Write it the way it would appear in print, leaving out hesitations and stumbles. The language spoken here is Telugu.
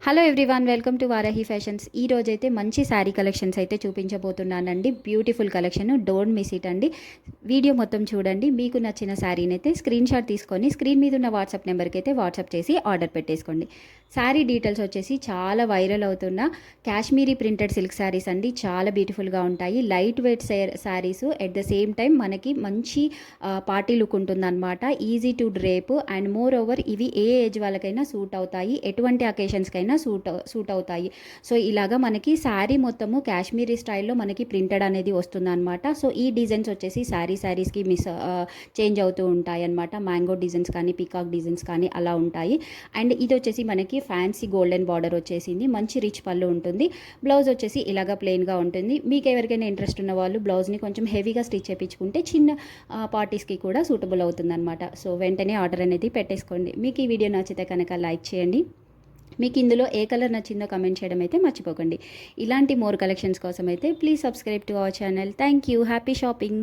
Hello everyone, welcome to Varahi fashions. ఈ రోజైతే మంచి శారీ కలెక్షన్స్ అయితే చూపించబోతున్నానండి. Beautiful collection, don't miss it అండి. వీడియో మొత్తం చూడండి. మీకు నచ్చిన శారీని అయితే స్క్రీన్ షాట్ తీసుకొని స్క్రీన్ మీద ఉన్న వాట్సాప్ నెంబర్కి అయితే వాట్సాప్ చేసి ఆర్డర్ పెట్టేసుకోండి. శారీ డీటెయిల్స్ వచ్చేసి చాలా వైరల్ అవుతున్న కాశ్మీరీ ప్రింటెడ్ సిల్క్ శారీస్ అండి. చాలా బ్యూటిఫుల్గా ఉంటాయి. Light weight saris, at the same time మనకి మంచి పార్టీ లుక్ ఉంటుందన్నమాట. Easy to drape and more over ఇవి ఏ ఏజ్ వాళ్ళకైనా సూట్ అవుతాయి, ఎటువంటి అకేషన్స్కైనా సూట్ అవుతాయి. సో ఇలాగా మనకి శారీ మొత్తము కాశ్మీరీ స్టైల్లో మనకి ప్రింటెడ్ అనేది వస్తుంది అనమాట. సో ఈ డిజైన్స్ వచ్చేసి శారీస్కి చేంజ్ అవుతూ ఉంటాయి అనమాట. మ్యాంగో డిజైన్స్ కానీ, పీకాక్ డిజైన్స్ కానీ అలా ఉంటాయి. అండ్ ఇది వచ్చేసి మనకి ఫ్యాన్సీ గోల్డెన్ బార్డర్ వచ్చేసింది. మంచి రిచ్ పళ్ళు ఉంటుంది. బ్లౌజ్ వచ్చేసి ఇలాగా ప్లెయిన్గా ఉంటుంది. మీకు ఎవరికైనా ఇంట్రెస్ట్ ఉన్న వాళ్ళు బ్లౌజ్ని కొంచెం హెవీగా స్టిచ్ చేయించుకుంటే చిన్న పార్టీస్కి కూడా సూటబుల్ అవుతుంది అనమాట. సో వెంటనే ఆర్డర్ అనేది పెట్టేసుకోండి. మీకు ఈ వీడియో నచ్చితే కనుక లైక్ చేయండి. మీకు ఇందులో ఏ కలర్ నచ్చిందో కమెంట్ చేయడం అయితే మర్చిపోకండి. ఇలాంటి మోర్ కలెక్షన్స్ కోసం అయితే please subscribe to our channel. Thank you. Happy shopping.